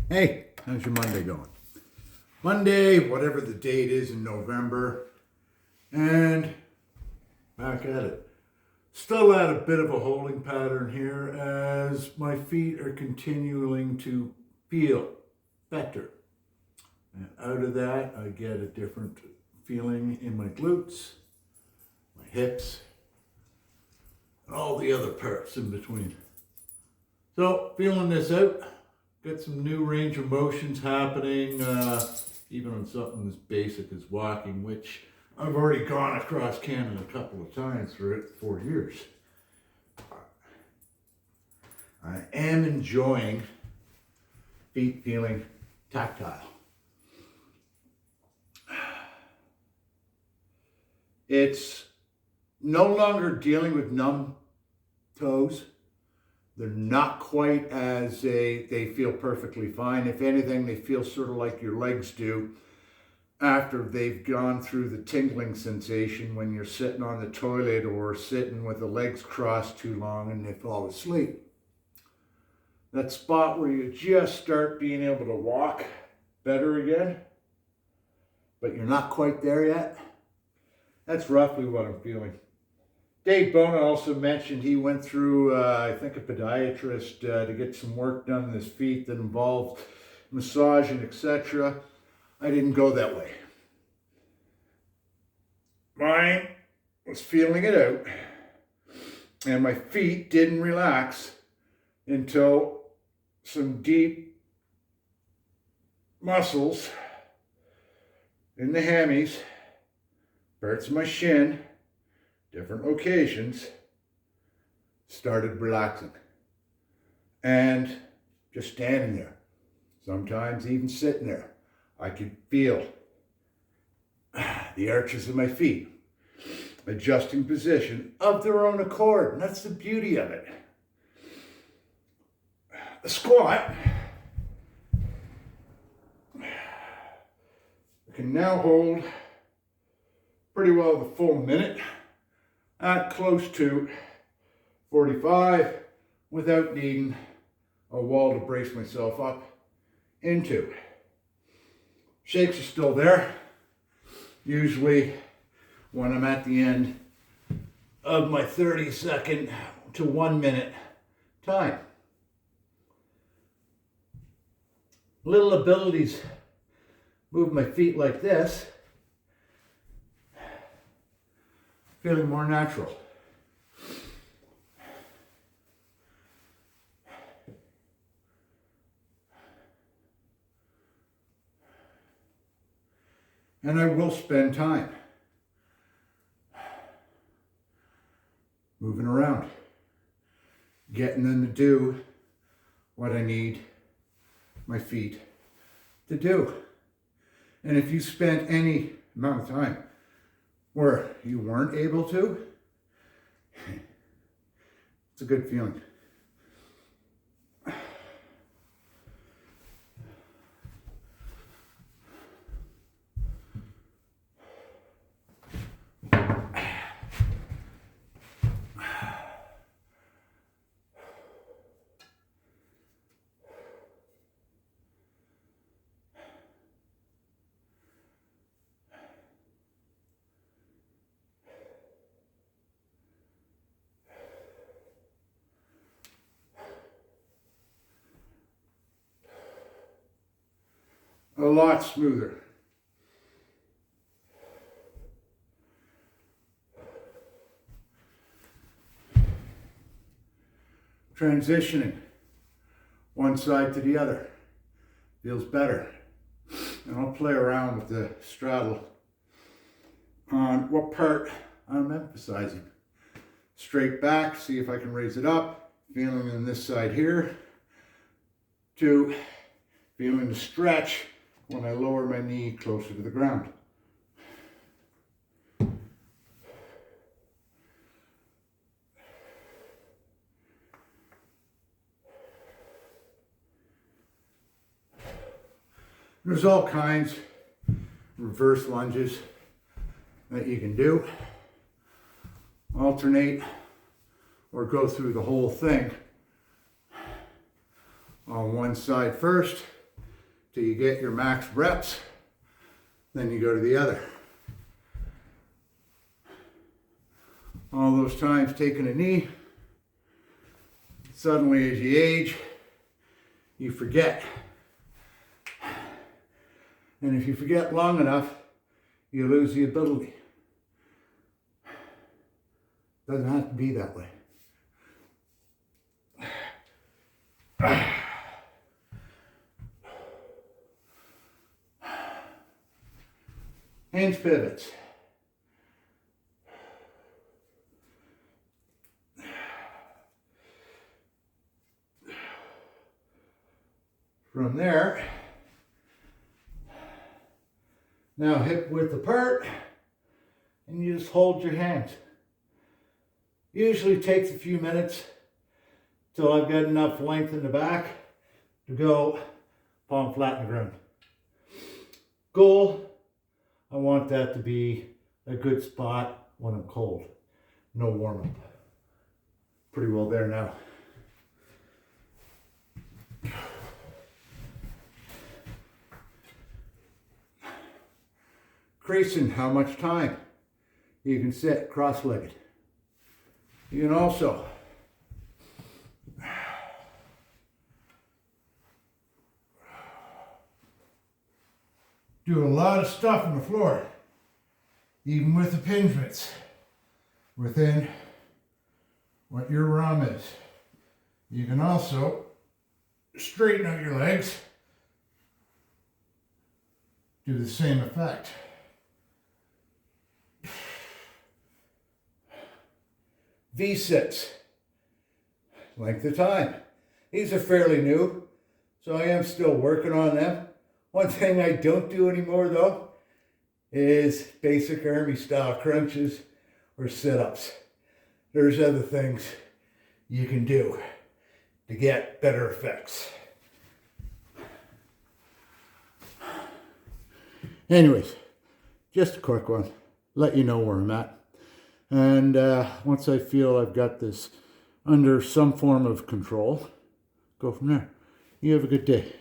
Hey, how's your Monday going? Monday, whatever the date is in November, and back at it. Still at a bit of a holding pattern here as my feet are continuing to feel better. And out of that, I get a different feeling in my glutes, my hips, and all the other parts in between. So, feeling this out. Got some new range of motions happening, even on something as basic as walking, which I've already gone across Canada a couple of times for it, 4 years. I am enjoying feet feeling tactile. It's no longer dealing with numb toes. They're not quite as they feel perfectly fine. If anything, they feel sort of like your legs do after they've gone through the tingling sensation when you're sitting on the toilet or sitting with the legs crossed too long and they fall asleep. That spot where you just start being able to walk better again, but you're not quite there yet. That's roughly what I'm feeling. Dave Bona also mentioned he went through, I think, a podiatrist to get some work done on his feet that involved massaging, etc. I didn't go that way. Mine was feeling it out, and my feet didn't relax until some deep muscles in the hammies, parts of my shin, different locations, started relaxing. And just standing there, sometimes even sitting there, I could feel the arches of my feet adjusting position of their own accord. And that's the beauty of it. The squat, I can now hold pretty well the full minute at close to 45 without needing a wall to brace myself up into. Shakes are still there. Usually when I'm at the end of my 30-second to 1 minute time. Little abilities move my feet like this, feeling more natural. And I will spend time moving around, getting them to do what I need my feet to do. And if you spent any amount of time where you weren't able to, it's a good feeling. A lot smoother. Transitioning one side to the other feels better. And I'll play around with the straddle on what part I'm emphasizing. Straight back, see if I can raise it up, feeling on this side here, to feeling the stretch when I lower my knee closer to the ground. There's all kinds of reverse lunges that you can do. Alternate or go through the whole thing on one side first, till you get your max reps. Then you go to the other. All those times taking a knee, suddenly as you age, you forget. And if you forget long enough, you lose the ability. Doesn't have to be that way. Hinge pivots. From there, now hip width apart, and you just hold your hands. Usually takes a few minutes till I've got enough length in the back to go palm flat in the ground. Goal, I want that to be a good spot when I'm cold. No warm up. Pretty well there now. Increasing how much time you can sit cross-legged. You can also do a lot of stuff on the floor, even with the hinges within what your ROM is. You can also straighten out your legs, do the same effect. V-sits, length of time. These are fairly new, so I am still working on them. One thing I don't do anymore though is basic army style crunches or sit-ups. There's other things you can do to get better effects. Anyways, just a quick one. Let you know where I'm at. And once I feel I've got this under some form of control, go from there. You have a good day.